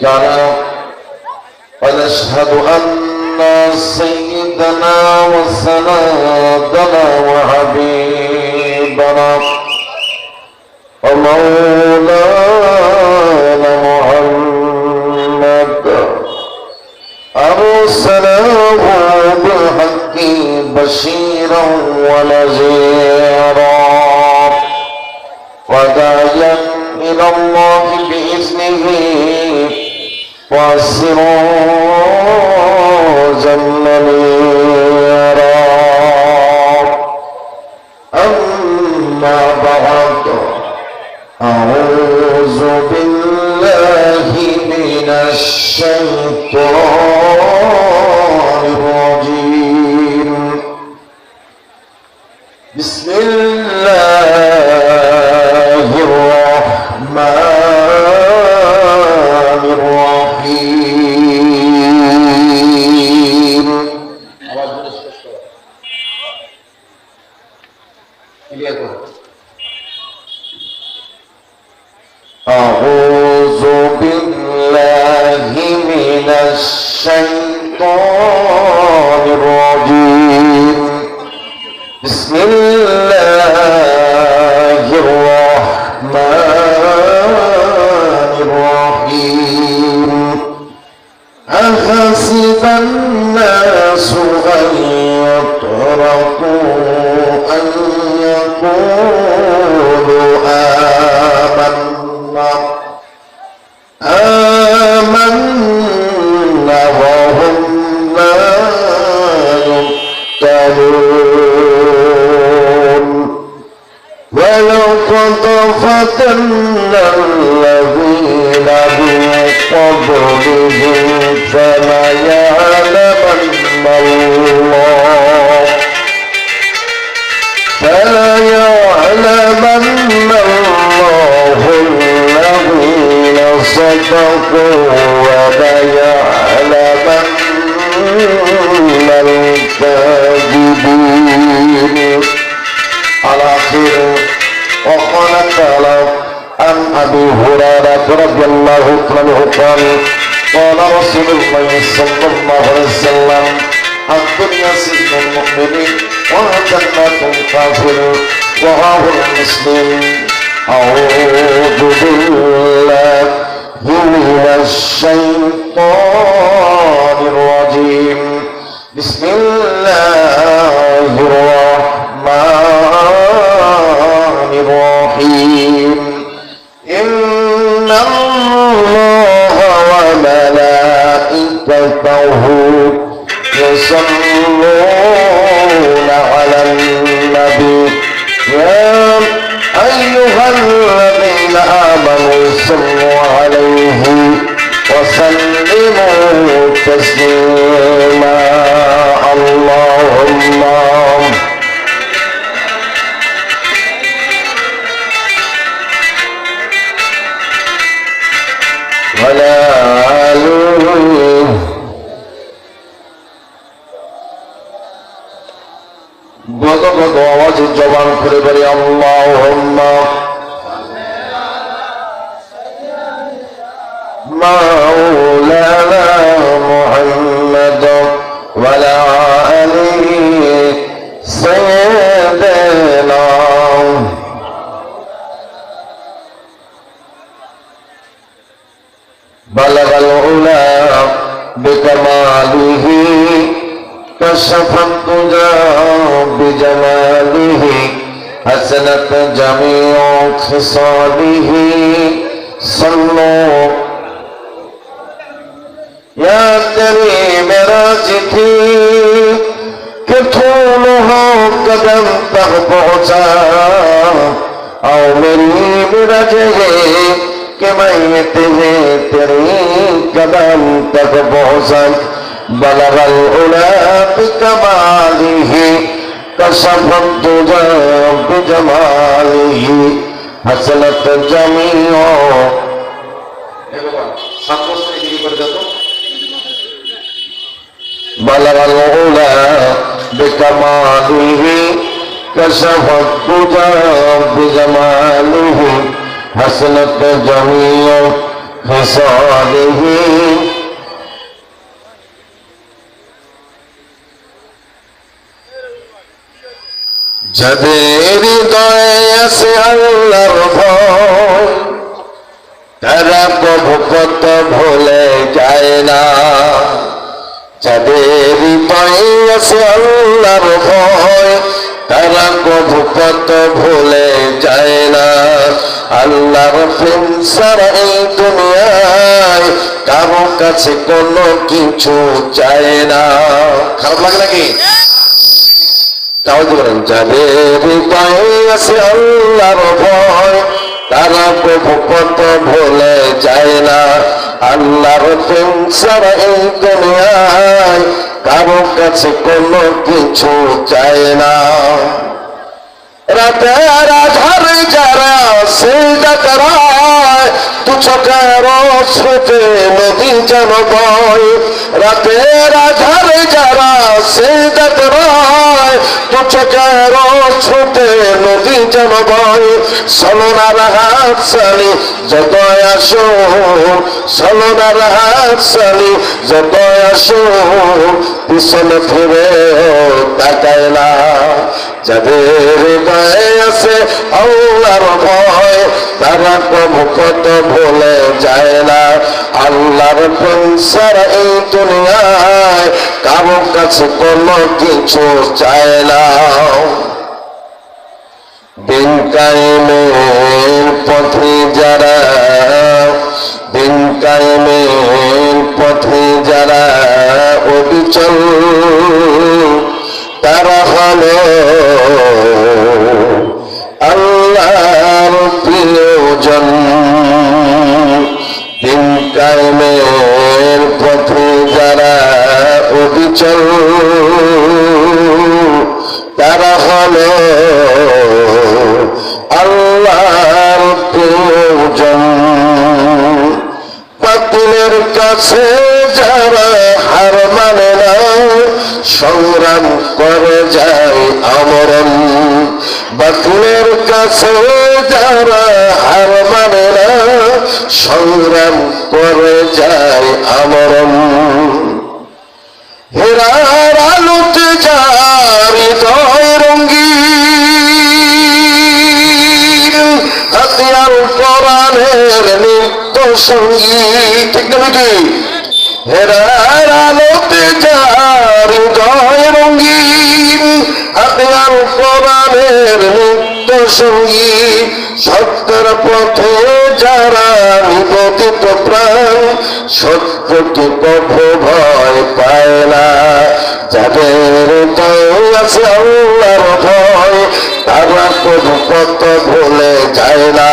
له ونشهد أن سيدنا وسندنا وحبيبنا ومولانا محمد أرسله بالحق بشيرا ونذيرا وداعيا إلى الله بإذنه وسراجا منيرا أما بعد أعوذ بالله من الشيطان الرجيم بسم الله الرحمن الرحيم أعوذ بالله من الشيطان الرجيم بسم الله الرحمن الرحيم أحسب الناس أن يتركوا أن يقولوا آمنا وهم لا يفتنون ولقد فتنا الذين من قبلهم فليعلمن الله الذين صدقوا وليعلمن الكاذبين. الآخر. وقال تعالى عن أبي هريرة رضي الله عنه قال قال رسول الله صلى الله عليه وسلم الدنيا سجن المؤمن وجنة الكافر وهو المسلم. أعوذ بالله من الشيطان الرجيم بسم الله الرحمن الرحيم إن الله وملائكته يصلون على النبي يا أيها الذين آمنوا صلوا عليه وسلموا تسليما. اللهم ولا آله গত আওয়াজে জবান করে বলি আল্লাহুম্মা মাওলানা মুহাম্মদ ওয়া আলা আলিহি সাইয়্যিদিনা বালাগাল উলা বিকামালিহি كشف الدجى بجماله حسنت جميع خصاله صلوا يا كريم راجتي کہ پھول ہو قدم تک پہنچا آؤ میری مرج ہے کہ میں تجھے تیری قدم تک پہنچا بلغ العلا بكماله كشف الدجى بجماله حسنت جميع بلغ العلا بكماله كشف الدجى بجماله حسنت جميع خصاله যাদের হৃদয়ে আছে আল্লাহর ভয় তারা কবু কত ভুলে যায় না। যাদের হৃদয়ে আছে আল্লাহর ভয় তারা কবু কত ভুলে যায় না। আল্লাহর প্রেম ছাড়া এই দুনিয়ায় কারো কাছে কোনো কিছু চায় না। খারাপ লাগে নাকি? তাও বলেন, যাদের হৃদয়ে আছে আল্লাহর ভয় তারা কবু কত ভুলে যায় না। আল্লাহর প্রেম ছাড়া এই দুনিয়ায় কারো কাছে কোনো কিছু চায় না। রাতের আধারে যারা সিজদা করায় দু চোখের স্রোতে নদী যেন বয়। রাতের আধারে যারা সিজদা করায় দু চোখের স্রোতে নদী যেন বয়। সলনার হাত সালি যত আসো, সলনার হাত সালি যত আসো, পিছনে ফিরে তাকায় না। যাদের হৃদয়ে আছে আল্লাহর ভয় তারা কবু কত ভুলে যায় না। আল্লাহর প্রেম ছাড়া এই দুনিয়ায় কারো কাছে কোনো কিছু চায় না। দিন কায়েমের পথে যারা, দিন কায়েমের পথে যারা অবিচল তারা হলো আল্লাহর প্রিয়জন। দিন কায়েমের পথে যারা অবিচল তারা হলো আল্লাহর প্রিয়জন। বাতিলের কাছে যারা হার মানে না সংগ্রাম করে যায় আমরণ। বাতিলের কাছে যারা হার মানে না সংগ্রাম করে যায় আমরণ। হেরার আলোতে যার হৃদয় রঙ্গিন হাতিয়ার কোরআনের নিত্য সঙ্গী। ঠিক না নাকি? হেরার আলোতে যার হৃদয় রঙ্গিন হাতিয়ার কোরআনের নিত্য সঙ্গী। সত্যের পথে যারা নিবেদিত প্রাণ সত্যকে কভু ভয় পায় না। যাদের হৃদয়ে আছে আল্লাহর ভয় তারা কবু কত ভুলে যায় না।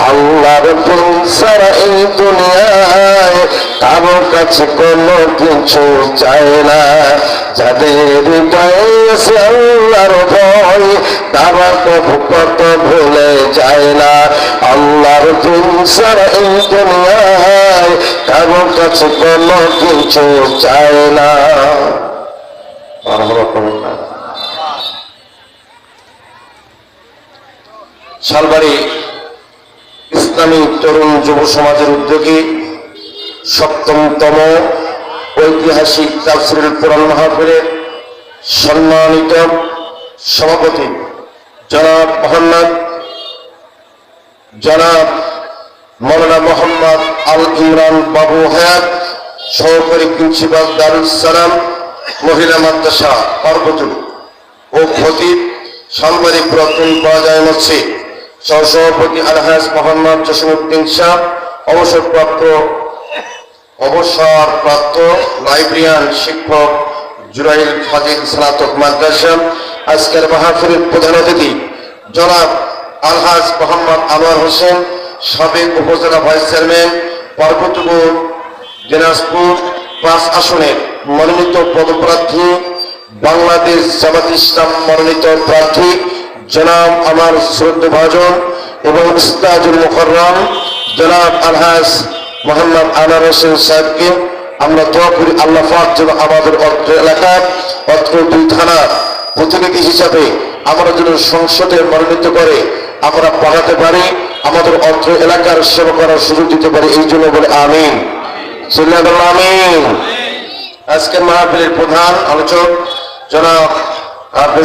আল্লাহর প্রেম ছাড়া এই দুনিয়ায় কারো কাছে কোনো কিছু চায় না। যাদের হৃদয়ে আছে আল্লাহর ভয় তারা কবু কত ভুলে যায় না। আল্লাহর প্রেম ছাড়া এই দুনিয়ায় কারো কাছে কোনো কিছু চায় না। শালবাড়ি ইসলামী তরুণ যুব সমাজের উদ্যোগে ৭ম ঐতিহাসিক তাফসীরুল কোরআন মাহফিলের সম্মানিত সভাপতি জনাব মৌলানা মোহাম্মদ আল ইমরান বাবু হায়াত, সহকারী প্রিন্সিপাল দারুস সালাম মহিলা মাদ্রাসা পার্বতুল ও খতিব শালবাড়ি পুরাতন বাজার মসজিদ, সহসভাপতি আলহাজ মোহাম্মদ জসিমউদ্দিন শাহ, অবসরপ্রাপ্ত লাইব্রেরিয়ান শিক্ষক জুরাইল ফাজিল স্নাতক মাদ্রাসা। আজকের মাহফিলের প্রধান অতিথি জনাব আলহাজ মোহাম্মদ আনোয়ার হোসেন, সাবেক উপজেলা ভাইস চেয়ারম্যান, পার্বতীপুর দিনাজপুর ৫ আসনের মনোনীত পদপ্রার্থী, বাংলাদেশ জামাত ইসলাম মনোনীত প্রার্থী জনাব আমার শ্রদ্ধাভাজন এবং ইস্তাজুল মুকররম জনাব আলহাজ মোহাম্মদ আনোয়ার হোসেন সাহেবকে আমরা দোয়া করি আল্লাহ পাক যেন আমাদের অত্র এলাকার অত্র ২ থানার প্রতিনিধি হিসাবে আমরা যেন সংসদে মনোনীত করে আমরা পাঠাতে পারি। আমাদের অর্থ এলাকার সেবা করার সুযোগ দিতে পারি, এই জন্য বলে আমিন। আমিন। আজকের মাহফিলের প্রধান আলোচক জনাব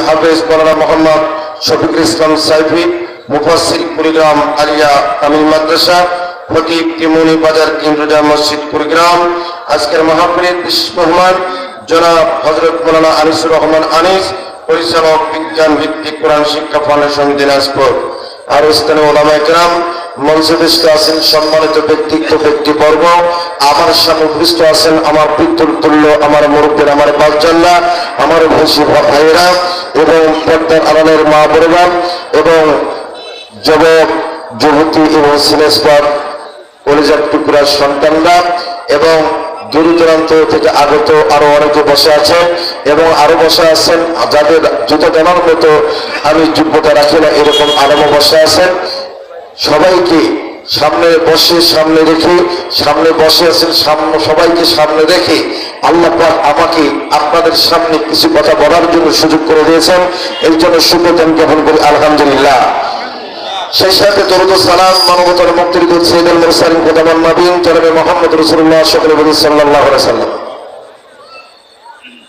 হাফেজ মৌলানা মোহাম্মদ শফিকুল ইসলাম সাইফি, মুফাসসির কুড়িগ্রাম আলিয়া কামিল মাদ্রাসা, খতিব তিমুনি বাজার কেন্দ্র মসজিদ কুড়িগ্রাম। আজকের মাহফিলের বিশেষ মেহমান জনাব হযরত মৌলানা আনিসুর রহমান আনিস, পরিচালক বিজ্ঞান ভিত্তিক কোরআন শিক্ষা ফাউন্ডেশন দিনাজপুর। আর স্থানীয় ওলামায়ে কেরাম, মঞ্চস্থ আছেন সম্মানিত ব্যক্তিবর্গ, আমার সামনে উপস্থিত আছেন আমার পিতৃতুল্য, আমার মুরব্বীর, আমার বাপজানরা, আমার ভাষী ভাইয়েরা এবং পর্দার আড়ালের মা বোনেরা এবং যুবক যুবতী এবং সিনেসপার কলেজের টুকরার সন্তানরা এবং দূর দূরান্ত থেকে আগত আরো অনেকে বসে আছেন এবং আরো বসে আছেন যাদের জুতো জানার মতো আমি যোগ্যতা রাখি না, এরকম আরো বসে আছেন। সবাইকে সামনে রেখে সামনে বসে আছেন, সবাইকে সামনে রেখে আল্লাহ পাক আমাকে আপনাদের সামনে কিছু কথা বলার জন্য সুযোগ করে দিয়েছেন, এই জন্য শুকরিয়া জ্ঞাপন করি আলহামদুলিল্লাহ। সেই সাথে দরুদ ও সালাম মানবতার মুক্তির দূত সাইয়্যিদুল মুরসালিন খোদামান নবী জনাবে মুহাম্মদ রাসূলুল্লাহ সাল্লাল্লাহু আলাইহি ওয়াসাল্লাম।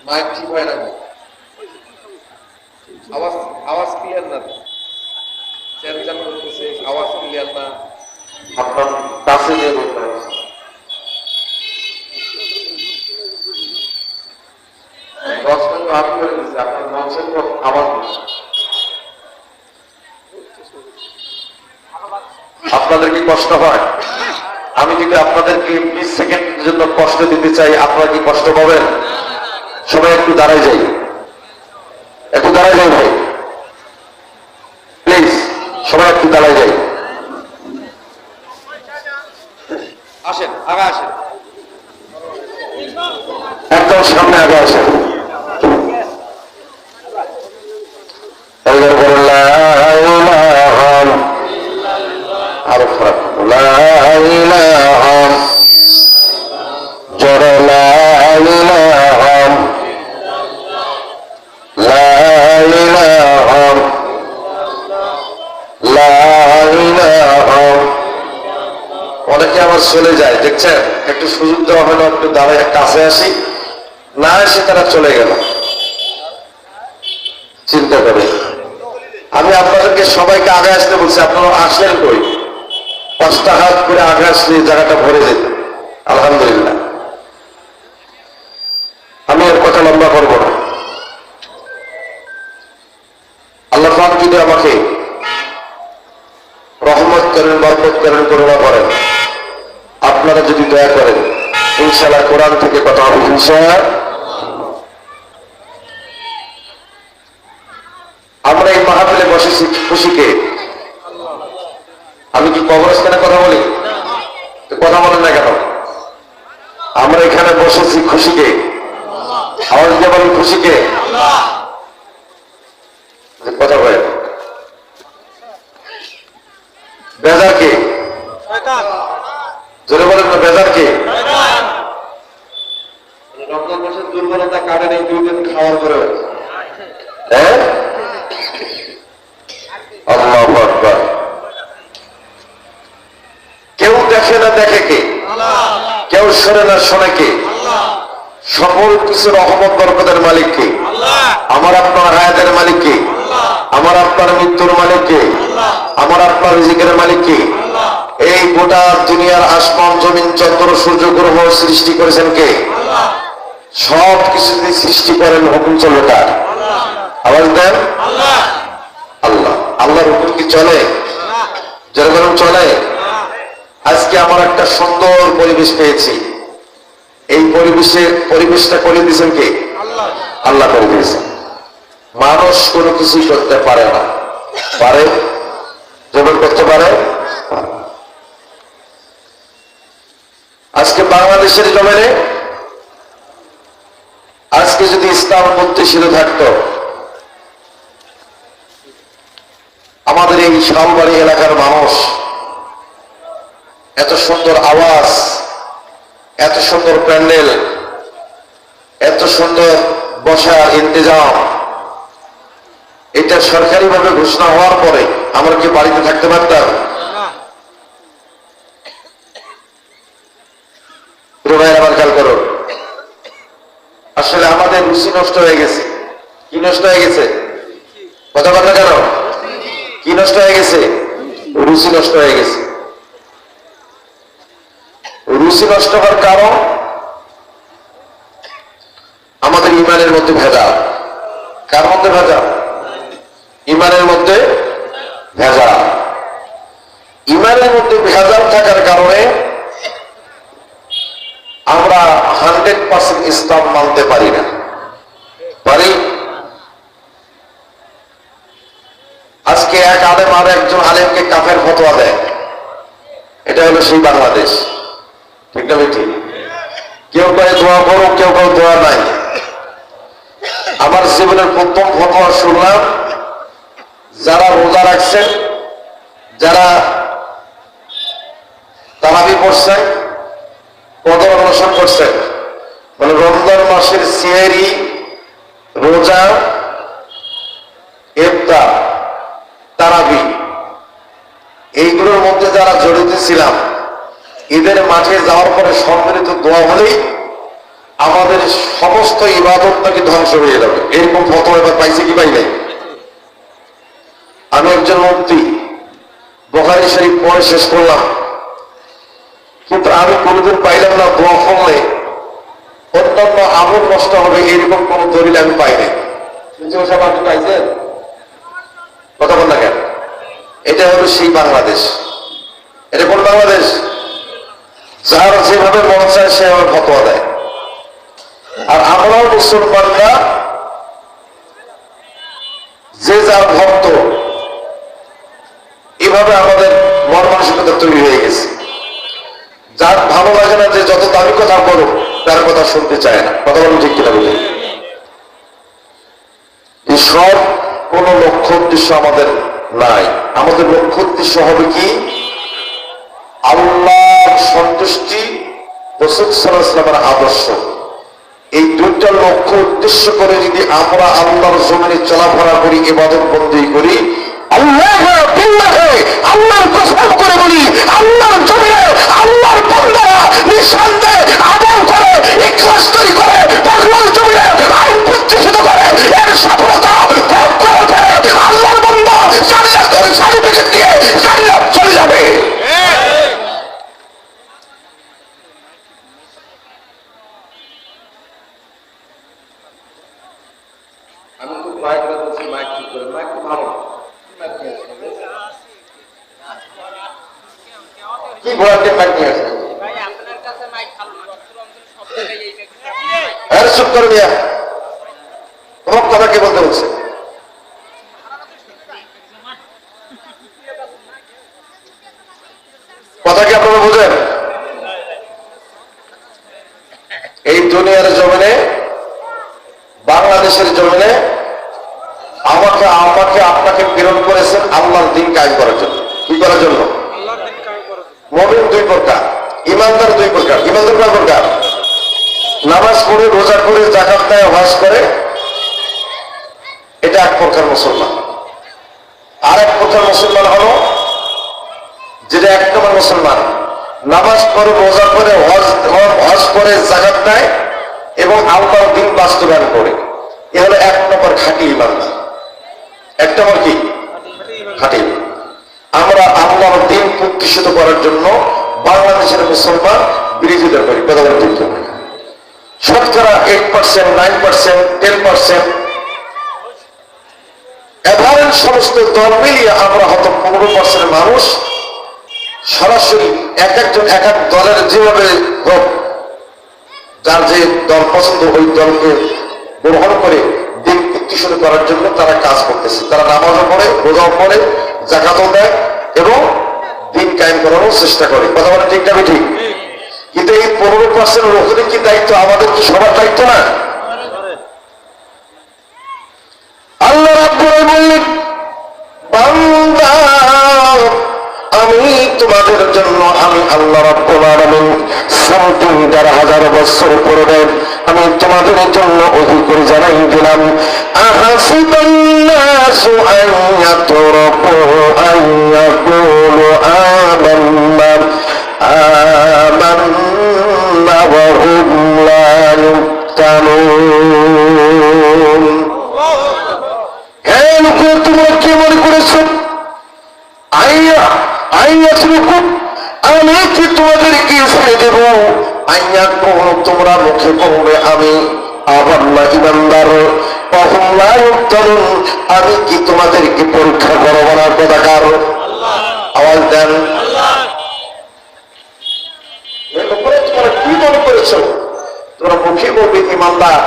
মাইক ঠিক হয় না, আওয়াজ ক্লিয়ার না, চেঞ্জাম করতেছে, আওয়াজ ক্লিয়ার না, আপনার কাছে নিয়ে বলতে হবে। আপনার মঞ্চের আওয়াজ আপনাদের কি কষ্ট হয়? আমি যদি আপনাদেরকে 20 সেকেন্ডের জন্য কষ্ট দিতে চাই, আপনারা কি কষ্ট পাবেন? সবাই একটু দাঁড়ায় যাই, ভাই প্লিজ, সবাই একটু দাঁড়ায় যাই। আসেন, আগে আসেন, একদম সামনে আগে আসেন। আরো খারাপ, অনেকে আবার চলে যায়, দেখছেন, একটু সুযোগ দেওয়া হলো, একটু দাঁড়ায় কাছে আসি, না এসে তারা চলে গেল। চিন্তা করে আমি আপনাদেরকে সবাইকে আগে আসতে বলছি, আপনারা আসলেন কই? 5টা হাত করে আগে আসলে জায়গাটা ভরে যেত। আলহামদুলিল্লাহ, আমি এর কথা লম্বা করব না। আল্লাহ পাক যদি আমাকে রহমত করেন, বরকত করেন, করুণা করেন, আপনারা যদি দয়া করেন, ইনশাআল্লাহ কোরআন থেকে কথা হবে ইনশাআল্লাহ। আমরা এই মাহফিলে বসেছি খুশিকে, আমি কি কবরস্থানে কথা বলি? কথা বলেন না কেন? আমরা এখানে বসেছি খুশিকে, আওয়াজ দিয়ে বলেন খুশিকে, কথা বলেন। বেজার কে? জোরে বলেন না, বেজার কে? রমজান মাসের দুর্বলতা কাটেন এই 2 দিন খাওয়ার পরে। হ্যাঁ, আল্লাহু আকবার। কেউ দেখে না, দেখে কে? কেউ শোনে না, শোনে কে? সকল কিছুর রহমত বরকতের মালিক কে? আমার আপনার হায়াতের মালিক কে? আমার আপনার মৃত্যুর মালিক কে? আমার আপনার রিজিকের মালিক কে? এই গোটা দুনিয়ার আসমান জমিন চন্দ্র সূর্য গ্রহ সৃষ্টি করেছেন কে? সব কিছু যদি সৃষ্টি করেন, হুকুম চলে কার? আওয়াজ দেন, আল্লাহ। আল্লাহর হুকুম কি চলে? যেরকম চলে। আজকে আমার একটা সুন্দর পরিবেশ পেয়েছি, এই পরিবেশটা করে দিয়েছেন কে? আল্লাহ করে দিয়েছেন। মানুষ কোনো কিছুই করতে পারে না, পারে? যেমন করতে পারে। আজকে বাংলাদেশের জমিনে আজকে যদি ইসলাম প্রতিষ্ঠিত থাকতো, আমাদের এই শালবাড়ি এলাকার মানুষ এত সুন্দর আওয়াজ, এত সুন্দর প্যান্ডেল, এত সুন্দর বসার ইন্তজাম, এটা সরকারিভাবে ঘোষণা হওয়ার পরে আমরা কি বাড়িতে থাকতে পারতাম? নষ্ট হয়ে গেছে। কি নষ্ট হয়ে গেছে? কথা বল না কেন? কি নষ্ট হয়ে গেছে? রুচি নষ্ট হয়ে গেছে। রুচি নষ্ট হওয়ার কারণ আমাদের ইমানের মধ্যে ভেজাল। কার মধ্যে ভেজাল? ইমানের মধ্যে ভেজাল। ইমানের মধ্যে ভেজাল থাকার কারণে আমরা 100% ইসলাম মানতে পারি না। পারি? আজকে এক আলেম আর একজন আলেমকে কাফের ফতোয়া দেয়, এটা হলো সেই বাংলাদেশ। ঠিক না বেটি? কেউ কয়ে দোয়া করো, কেউ কেউ দোয়া নাই। আমার জীবনের প্রথম ফতোয়া শুনলাম, যারা রোজা রাখছেন, যারা তারাবি পড়ছেন, কদর অনশন করছেন, মানে রমজান মাসের সিহরি, রোজা, ইফতার, তারাবি, এইগুলোর মধ্যে যারা জড়িত ছিলাম, ঈদের মাঠে যাওয়ার পরে সম্মিলিত দোয়া হলেই আমাদের সমস্ত ইবাদত নাকি ধ্বংস হয়ে যাবে। এরকম ফতোয়া এবার পাইছে কি পাই নাই? আমি একজন মুফতি, বুখারী শরীফ পড়ে শেষ করলাম, কিন্তু আমি কোনোদিন পাইলাম না দোয়া করলে অন্যান্য আমল নষ্ট হবে, এরকম কোন দলিল আমি পাই নাই। আপনি পাইছেন? কথা বল না কেন? এটা হলো সেই বাংলাদেশ। এটা কোন বাংলাদেশ? যার যেভাবে মন চায় সেভাবে ফতোয়া দেয়। আর আমরাও মুসলমানরা যে যার ভক্ত, এভাবে আমাদের মন মানসিকতা তৈরি হয়ে গেছে। যার ভালো লাগে না যে যত দামি কথা বলো, তার কথা শুনতে চায় না। কথা বলুন ঠিক কিনা বলি? এই সব কোন লক্ষ্য উদ্দেশ্য আমাদের নাই। আমাদের লক্ষ্য উদ্দেশ্য হবে কি? আল্লাহর সন্তুষ্টি, রাসূল সাল্লাল্লাহু আলাইহি ওয়াসাল্লামের আদর্শ। এই দুইটা লক্ষ্য উদ্দেশ্য করে যদি আমরা আল্লাহর জমিনে চলাফেরা করি, ইবাদত বন্দী করি, আল্লাহর কসম করে বলি, আল্লাহর জমিনে আল্লাহর বান্দারা নিঃসন্দেহে আমল করে, ইখলাস তৈরি করে, আল্লাহর জমিনে আইন প্রতিষ্ঠিত করে, এর সফলতা ভোগ করে আল্লাহর বান্দা জান্নাতের সার্টিফিকেট দিয়ে জান্নাত চলে যাবে। আমি তো মাইক বলছি, মাইক ঠিক করে, মাইক তো ভালো কি ঘোরাতে মাইক নিয়ে আসে ভাই? আপনার কাছে মাইক ভালো না, সব জায়গায় এইটা। আরে চুপ করে দিয়া, তোমার কথা কে বলতে বলছে? কথা কি আপনারা বুঝেন? এই দুনিয়ার জমিনে, বাংলাদেশের জমিনে আমাকে আপনাকে প্রেরণ করেছেন আল্লাহর দ্বীন কায়েম করার জন্য। কি করার জন্য? মুমিন দুই প্রকার, ইমানদার দুই প্রকার। ইমানদার কয় প্রকার? নামাজ পড়ে, রোজা করে, যাকাত দেয়, হজ করে, এটা এক প্রকার মুসলমান। আর এক প্রকার মুসলমান হলো যেটা এক নম্বর মুসলমান, নামাজ পড়ে, রোজা করে, হজ করে, যাকাত দেয় এবং আল্লাহর দ্বীন বাস্তবায়ন করে। এ হলো এক নম্বর খাঁটি ইমানদার। এক নম্বর কি? খাঁটি। আমরা আল্লাহর দ্বীন প্রতিষ্ঠিত করার জন্য বাংলাদেশের মুসলমান বিরোধিতা করি। কথা বলতে ঠিক না? শতকরা 8%, 9%, 10%, এভারেজ সমস্ত দল মিলিয়ে আমরা হয়তো 15% মানুষ সরাসরি এক একজন এক এক দলের যেভাবে হোক, যার যে দল পছন্দ ওই দলকে গ্রহণ করে দিন প্রতিষ্ঠিত করার জন্য তারা কাজ করতেছে। তারা নামাজও পড়ে, রোজাও পড়ে, যাকাতও দেয় এবং দিন কায়েম করারও চেষ্টা করে। কথা বলে ঠিক না ঠিক? কিন্তু এই 15% লোকের কি দায়িত্ব? আমাদের কি সবার দায়িত্ব না? আল্লাহ রাব্বুল বললেন, বান্দা আমি তোমাদের জন্য, আমি আল্লাহ রাব্বুল আলামিন 70,000 বছর পূর্বে আমি তোমাদের জন্য ওহী করে জানাই দিলাম, আহাসিবান নাসু আন ইয়াতরাকু আন ইয়াকুলু আমান্না আমান্না ওয়া হুম লা ইফতানুন। আইয়া কোন তোমরা মুখে বলবে আমি আমাল্লা ইমানদার, আমি কি তোমাদেরকে পরীক্ষা করবো না? কথাকার আওয়াজ দেন। তোমরা কি মনে করেছো তোমরা মুখে বলবে ইমানদার,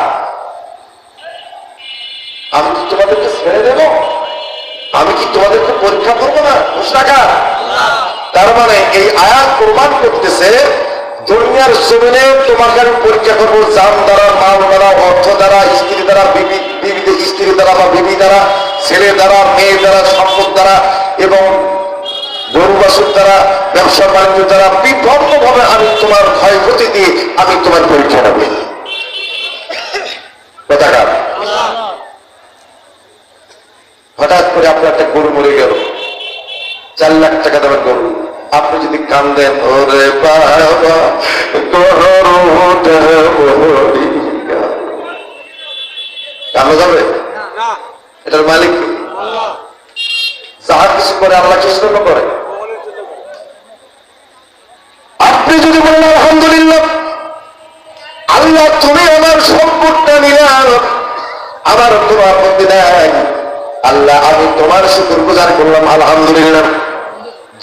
আমি কি তোমাদেরকে ছেড়ে দেব? আমি কি তোমাদেরকে পরীক্ষা করবো না? মুশরিকার। তার মানে এই আয়াত প্রমাণ করতেছে দুনিয়ার জমিনে তোমাকে আমি পরীক্ষা করবো জান দ্বারা, মাল দ্বারা, অর্থ দ্বারা, স্ত্রী দ্বারা, স্ত্রী দ্বারা বা বিবি দ্বারা, ছেলে দ্বারা, মেয়ে দ্বারা, সম্পদ দ্বারা এবং গরু বাছুর দ্বারা, ব্যবসা বাণিজ্য দ্বারা বিভিন্ন ভাবে আমি তোমার ক্ষয়ক্ষতি দিয়ে আমি তোমার পরীক্ষা নেব। কথাকার। হঠাৎ করে আপনার একটা গরু মরে গেল, 4 লাখ টাকা দামের গরু, আপনি যদি কান্দেন ওরে বাবা কান্না যাবে? এটার মালিক যাহা কিছু করে আল্লাহ কিছু করে। আপনি যদি বলেন আলহামদুলিল্লাহ আল্লাহ তুমি আমার সম্পদটা নিলাম, আমার কোনো আপত্তি নাই, আল্লাহ আমি তোমার শুকরগুজার করলাম আলহামদুলিল্লাহ।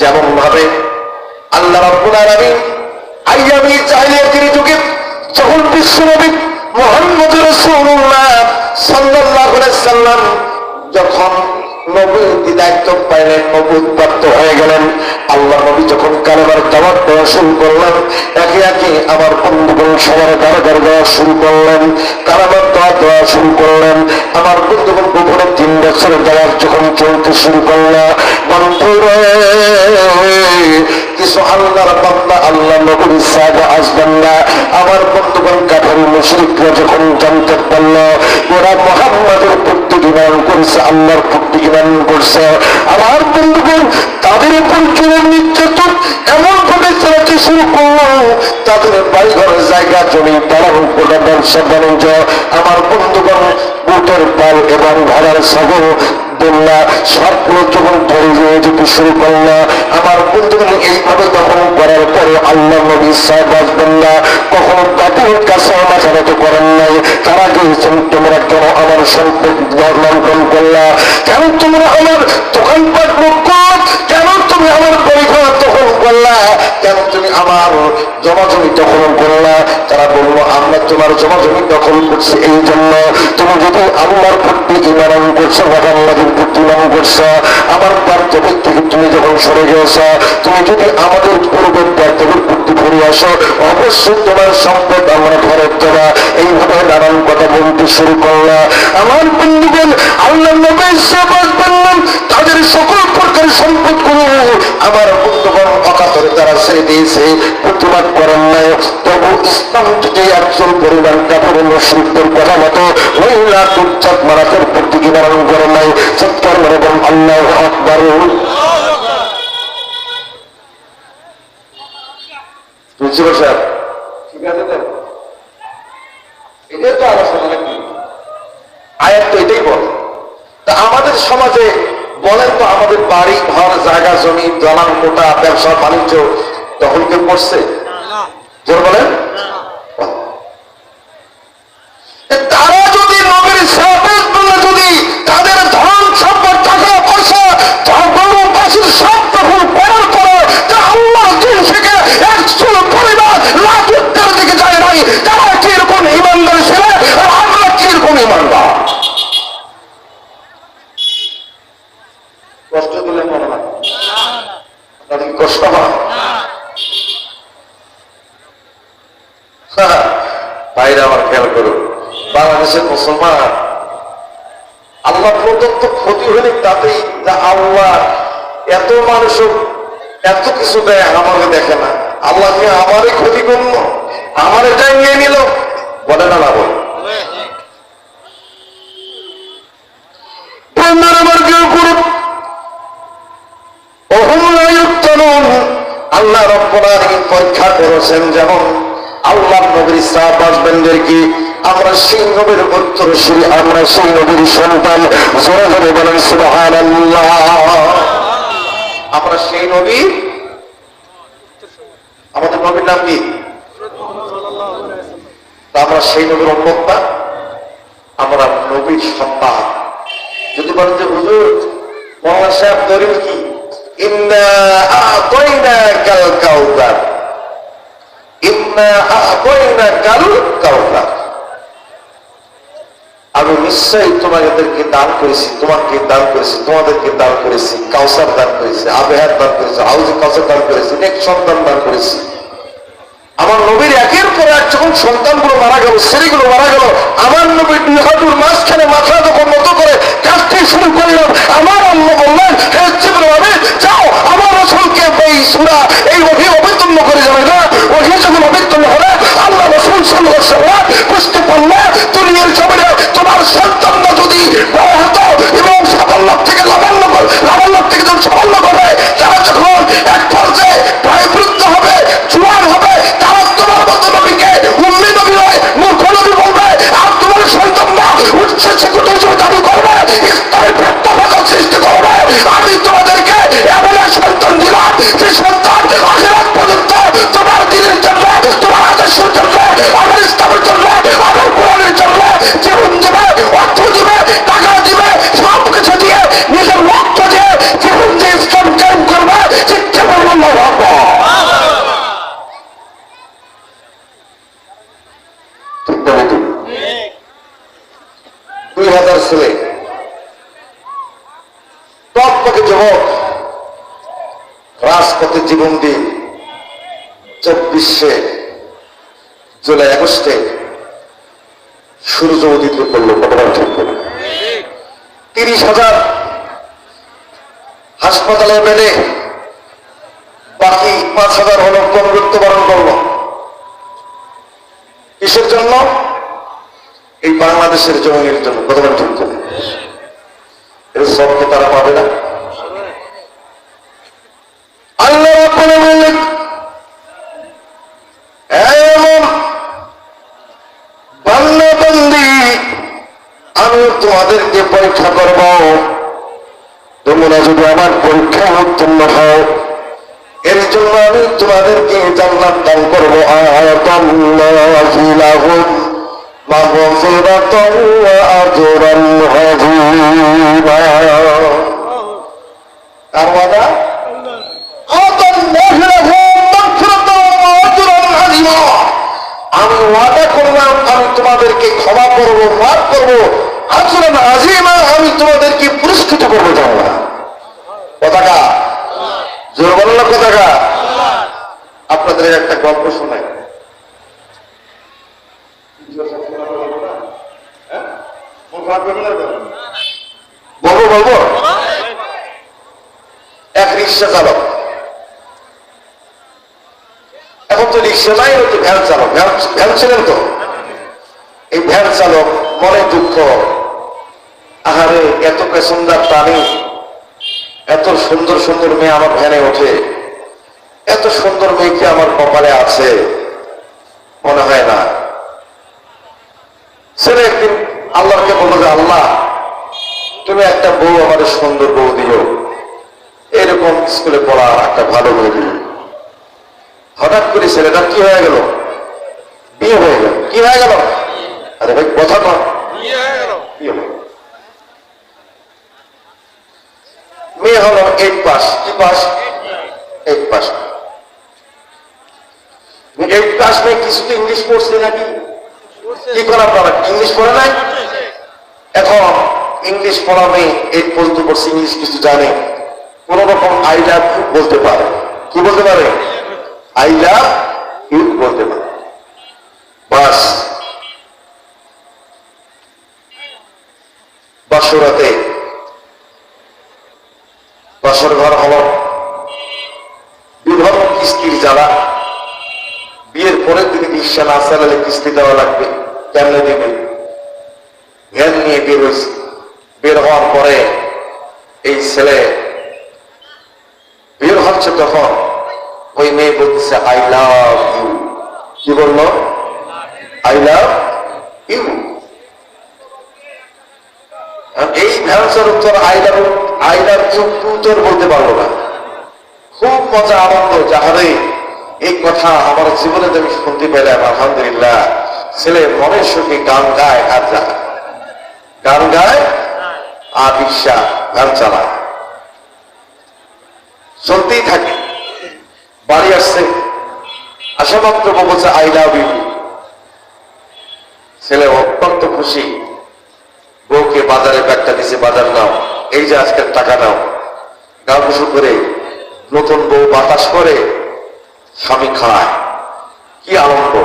যেমন ভাবে আল্লাহ রাব্বুল আলামিন আইয়ামি জাহিলিয়াতের যুগে যখন বিশ্বনবী মুহাম্মদ রাসূলুল্লাহ সাল্লাল্লাহু আলাইহি সাল্লাম যখন নবুয়তি দায়িত্ব পাইলেন, নবুয়ত প্রাপ্ত হয়ে গেলেন, আল্লাহ নবী যখন কালেমার দাওয়াত দেওয়া শুরু করলেন, একে একে আমার বন্ধুগণ সবার দ্বারা দ্বারা দেওয়া শুরু করলেন, কালেমার দাওয়াত দেওয়া শুরু করলেন। আমার বন্ধুগণ গোপনে 3 বছরের দাওয়াত যখন চলতে শুরু করলো, বন্ধুরে কিছু আল্লাহর বান্দা আল্লাহ নবীর সাহাবা আসবেন না, আমার বন্ধুগণ কাফের মুশরিকরা যখন জানতে পারল ওরা মুহাম্মাদের প্রতি ঈমান করেছে, আল্লাহর প্রতি ঈমান করছে, আমার বন্ধুগণ তাদের উপর জুলুম নির্যাতন এমন ভাবে চালাতে শুরু করলো, তাদের বাড়িঘরের জায়গা জমি পালন করে ব্যবসা বাণিজ্য, আমার বন্ধুগণ উটের পাল এবং ভেড়ার ছাগল বললা সবগুলো যখন ধরে যেতে শুরু করলো, আমার বন্ধুগণ এইভাবে দখল করার পরে আল্লাহ নবী সাহাবাজ বললা কখনো তাদের কাছে মাথানত করেন নাই। তারা গিয়েছেন তোমরা কেন আমার সম্পদ লঙ্ঘন করলা, কেন তোমরা আমার দোকানপাট মুক্ত, কেন তুমি আমার পরিবার দখল করলা, কেন তুমি আমার জমাজমি দখল করলা? তারা বললো আমরা তোমার জমাজমি দখল করছি এই জন্য তুমি যদি আল্লাহর প্রতি ঈমান করছো, আল্লাহর প্রতি ঈমান করছো, আমার বার্তবিক থেকে তুমি যখন সরে গেছ, তুমি যদি আমাদের পূর্বের বার্তবিক প্রতি ফিরে আসো, অবশ্যই তোমার সম্পদ আমরা ফেরত দেবা। এইভাবে নানান কথা বলতে শুরু করলা। আমার বন্ধুগণ আল্লাহ নবীর সাহাবায়ে বললেন তাদের সকল প্রকার সম্পদ গুলো আমার বন্ধুগণ অকাতরে তারা ছেড়ে দিয়েছে, প্রতিবাদ করেন নাই। তবু ইসলাম থেকে একজন পরিমাণ কাপড় মুশরিকদের কথা মতো মহিলা তুচ্ছাত মারাতের প্রতি ঈমান করে নাই। চিৎকার মেরে বলেন আল্লাহু আকবার। বুঝতে পারছেন? ঠিক আছে, এটাই তো আলোচনা নাকি? আয়াত তো এটাই বলে। তা আমাদের সমাজে বলেন তো আমাদের বাড়ি ঘর জায়গা জমি দলান কোটা ব্যবসা বাণিজ্য দখল কেউ করছে? জোর বলেন। তারা যদি নবীর সাহাবায়ে বলে যদি তাদের ধন সম্পদ টাকা পয়সা গরু বাছুর সব দখল করার পরে তা আল্লাহ দিন থেকে একজন পরিবার লাখের দিকে যায় নাই, তারা কিরকম ইমানদার ছিল আর আমরা কিরকম ইমানদার? কষ্ট দিলে মনে হয় আপনাদের কষ্ট হয়? ভাইরা আমার খেয়াল করুন, বাংলাদেশের মুসলমান আল্লাহ প্রদত্ত ক্ষতি হলে তাতেই আল্লাহ এত মানুষ এত কিছু দেয়, আমাকে দেখে না। আল্লাহ কি আমারই ক্ষতি করলো, আমার এটাই নিয়ে নিল? বলে না, না বলে। আল্লাহ রাব্বুল আলামিন পরীক্ষা করেছেন, যেমন আল্লাহ নবীর সাহাবাদেরকে আমরা সেই নবীর উত্তরসূরি, আমরা সেই নবীর সন্তান। জোরে জোরে বলেন সুবহানাল্লাহ। আমরা সেই নবী, আমাদের নবীর নাম কি? আমরা সেই নবীর উম্মত না? আমরা নবীর সন্তান। যদি বলেন যে হুজুর মৌলানা সাহেব দলিল কি? ইন্না আ'তাইনাকাল কাউসার, ইন্না আ'তাইনাকাল কাউসার, আমি নিশ্চয়ই তোমাদেরকে দান করেছি, তোমাকে দান করেছি, তোমাদেরকে দান করেছি কাউসার দান করেছি, আবেহার দান করেছি, হাউজে কাউসার দান করেছি, এক সন্তান দান করেছি। আমার নবীর একের পর এক যখন সন্তানগুলো মারা গেল, স্ত্রীগুলো মারা গেল, আমার নবীর দুই হাঁটুর মাঝখানে মাথা যখন মতো করে কাঁদতে শুরু করলাম, আমার আল্লাহ বললেন, হে জিবরাইল আমিন, যাও আমার রাসূলকে এই সূরা এই ওহী অবতীর্ণ করে যাবে না। ওহী যখন অবতীর্ণ হবে আল্লাহ রাসূল সাল্লাল্লাহু আলাইহি ওয়াসাল্লাম বুঝতে পারলে দুনিয়ার জমিনে তোমার সন্তানরা যদি বড় হতো এবং সাফল্য থেকে লাভান্বিত যখন সাফল্য করবে, তারা যখন এক পর্যায়ে প্রায় বৃদ্ধ হবে, জোয়ান হবে, তারা তোমার মতো নবীকে উম্মি নবী নয় মূর্খ নবী বলবে। আর তোমার সন্তানরা উচ্চ শিক্ষিত হিসেবে দাবি করবে, ইসলামের প্রেক্ষাপট সৃষ্টি করবে। আমি তোমাদেরকে এমন এক সন্তান দিলাম যে সন্তান আখিরাত পর্যন্ত তোমার দিনের জন্য, তোমার আদর্শের জন্য, আমার ইসলামের জন্য, আমার কোরআনের জন্য জীবন দেবে, অর্থ দিবে, টাকা দিবে, সব কিছু দিয়ে নিজের রক্ত দিয়ে জীবন দিয়ে ইসলাম কায়েম করবে। শিক্ষা বললাম ঠিক না বেটি? 2000 ছেলে টকটকে যুবক রাজপথে জীবন দিয়ে 24শে জুলাই আগস্টে সূর্য উদিত করলো। কতটা ঠিক করলো? 30,000 হাসপাতালে বেডে, বাকি 5,000 হলো মৃত্যুবরণ করলো। কিসের জন্য? এই বাংলাদেশের জমিনের জন্য। কতটা ঠিক করলো? এর সবকে তারা পাবে না। আল্লাহ রাব্বুল আলামিন এমন বান্দা বান্দি আমি তোমাদেরকে পরীক্ষা করব, তোমরা যদি আমার পরীক্ষায় উত্তীর্ণ হও এর জন্য আমি তোমাদেরকে জান্নাত দান করব। আয়াতাল্লাহি লাহুম মাগফিরাতান ওয়া আজরান আযীমা। কার ওয়াদা? আমি ওয়াদা করলাম আমি তোমাদেরকে ক্ষমা করবো, মাফ করবো, আজরান আযীমা, আমি তোমাদেরকে পুরস্কৃত করবো। জানলা কথাটা জোর বলল, কথাটা। আপনাদের একটা গল্প শোনাই। বলবো এক রিক্সা চালক, এখন তো রিক্সা নাই, তো ভ্যান চালক, ভ্যান ছিলেন তো। এই ভ্যান চালক মনে দুঃখ, আহারে এত প্যাসেঞ্জার টানি, এত সুন্দর সুন্দর মেয়ে আমার ভ্যানে ওঠে, এত সুন্দর মেয়ে কি আমার কপালে আছে? মনে হয় না। ছেলে একদিন আল্লাহকে বললো যে আল্লাহ তুমি একটা বউ আমাদের সুন্দর বউ দিও, এরকম স্কুলে পড়া একটা ভালো বউ দিও। হঠাৎ করে ছেলেটা কি হয়ে গেল? বিয়ে হয়ে গেল। কি হয়ে গেল? আরে ভাই কথা কর, বিয়ে হলো। মেয়ে হলো 8 পাস। কি পাস? 8 পাস। 8 পাস মেয়ে কিছু তো ইংলিশ পড়ছে নাকি? কি করা আপনারা ইংলিশ পড়ে নাই? এখন ইংলিশ পড়া মেয়ে 8 পর্যন্ত পড়ছে, ইংলিশ কিছু জানে, কোন রকম আই লাভ ইউ বলতে পারে। কি বলতে পারে? আই লাভ ইউ বলতে পারে। বাস বাসরাতে বাসর ঘর হলো, বিবাহ কিস্তির জ্বালা, বিয়ের পরের দিকে রিক্সা না চালালে কিস্তি দেওয়া লাগবে, কেমনে দেবে? ভ্যান নিয়ে বের হয়েছে। বের হওয়ার পরে এই ছেলে বের হচ্ছে, তখন ওই মেয়ে বলতেছে আই লাভ ইউ। কি বললো? I love you. এই ভ্যানসার উত্তর আই লাভ ইউ উত্তর বলতে পারবো না। খুব মজা আনন্দ, যাহারে এই কথা আমার জীবনে আমি শুনতে পেলাম, আলহামদুলিল্লাহ। ছেলে মনের সুখে গান গায় আর যায়, গান গায় আর রিক্সা গান চালায়, চলতেই থাকে। বাড়ি আসছে, আসা মাত্র বলছে আই লাভ ইউ। ছেলে অত্যন্ত খুশি, বউকে বাজারে ব্যাগটা দিছে, বাজার নাও, এই যে আজকের টাকা নাও। গা গোসল করে নতুন বউ বাতাস করে, স্বামী খায়, কি আনন্দ।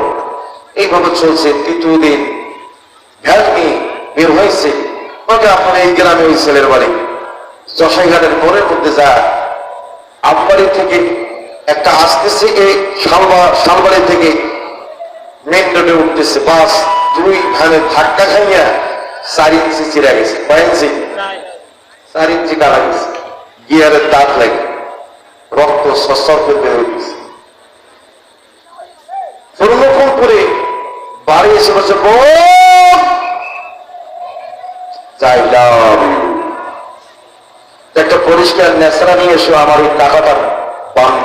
এইভাবে চলছে। তৃতীয় দিন ভ্যান নিয়ে বের হয়েছে, আপনার এই গ্রামে ওই ছেলের বাড়ি যশাইঘাটের মোড়ের মধ্যে যায়। আমবাড়ি থেকে একটা আসতেছে, এই শালবাড়ি থেকে মেন রোডে উঠতেছে বাস, দুই ভ্যানের ধাক্কা খাইয়া 4 ইঞ্চি চিরা গেছে। কয় ইঞ্চি? 4 ইঞ্চি কাটা গেছে, গিয়ারের দাঁত লাগে, রক্ত সস্তর করে বের হয়ে গেছে। ফোন করে বাড়ি এসে বলছে, একটা পরিষ্কার ন্যাসরা নিয়ে এসো, আমার ওই টাকাটা বান্ধ,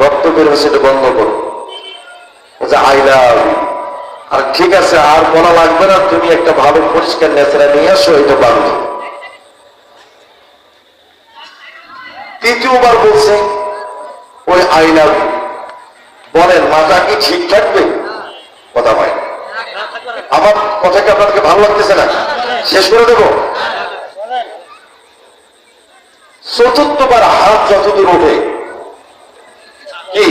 রক্ত বের হয়েছে, এটা বন্ধ করো। I love you. আর ঠিক আছে, আর বলা লাগবে না, তুমি একটা ভালো পরিষ্কার ন্যাসরা নিয়ে আসো, এটা বান্ধ। তৃতীয়বার বলছে ওই আই লাভ ইউ। বলেন মাথা কি ঠিক থাকবে? কথা হয়। আমার কথা কি আপনাদেরকে ভালো লাগতেছে না? শেষ করে দেব। চতুর্থবার হাত যতদূর ওঠে, কি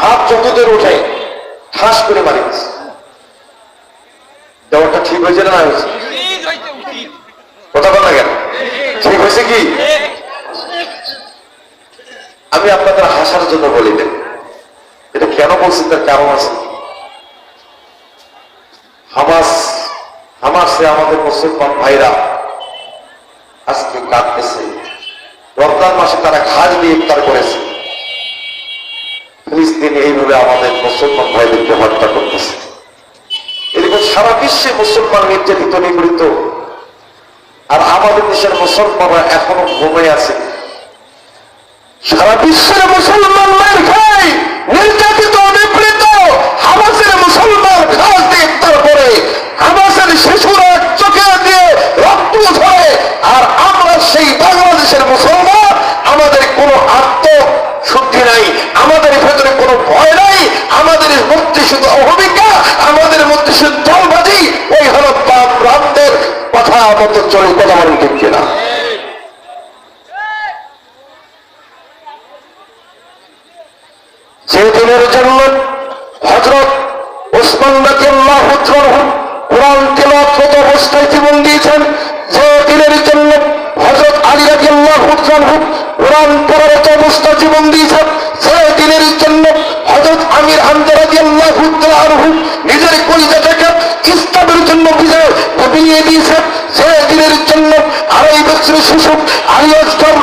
হাত যতদূর ওঠে ঠাস করে মারি দিচ্ছে। দেওয়াটা ঠিক হয়েছে না হয়েছে? কথা বল না কেন? ঠিক হয়েছে কি? আমি আপনাদের হাসার জন্য বলি না, এটা কেন বলছেন তার কারণ আছে। হামাসে আমাদের মুসলমান ভাইরা আজকে কাঁদতেছে। রমজান মাসে তারা খাস দিয়ে ইফতার করেছে, ফিলিস্তিনে এইভাবে আমাদের মুসলমান ভাইদেরকে হত্যা করতেছে। এরকম সারা বিশ্বে মুসলমান নির্যাতিত, নিগৃহীত, আর আমাদের দেশের মুসলমানরা এখনো ঘুমিয়ে আছে। সারা বিশ্বের মুসলমান মার খায়, নির্যাতিত, নিপীড়িত। হামাসের মুসলমান খাস দিয়ে ইফতার করে, হামাসের শিশুরা চোখে দিয়ে রক্ত ধরে, আর আমরা সেই বাংলাদেশের মুসলমান, আমাদের কোনো আত্মশুদ্ধি নাই, আমাদের ভেতরে কোনো ভয় নাই, আমাদের মধ্যে শুধু অহমিকা, আমাদের মধ্যে শুধু দলবাজি। ওই হলো বাম রামদের কথা মতো চলে। কথা বলেন ঠিক কিনা? যে দিনের জন্য হযরত ওসমান রাদিয়াল্লাহু তাআলা কোরআন তেলাওয়াত অবস্থায় জীবন দিয়েছেন, যে দিনের জন্য হযরত আলী রাদিয়াল্লাহু তাআলা কোরআন পড়ারত অবস্থায় জীবন দিয়েছেন, যে দিনের জন্য হযরত আমির হামজা রাদিয়াল্লাহু তাআলা নিজের কলিজাটাকে ইসলামের জন্য বিলিয়ে দিয়েছেন, যে দিনের জন্য 2.5 বছরের শিশু আলী আসগর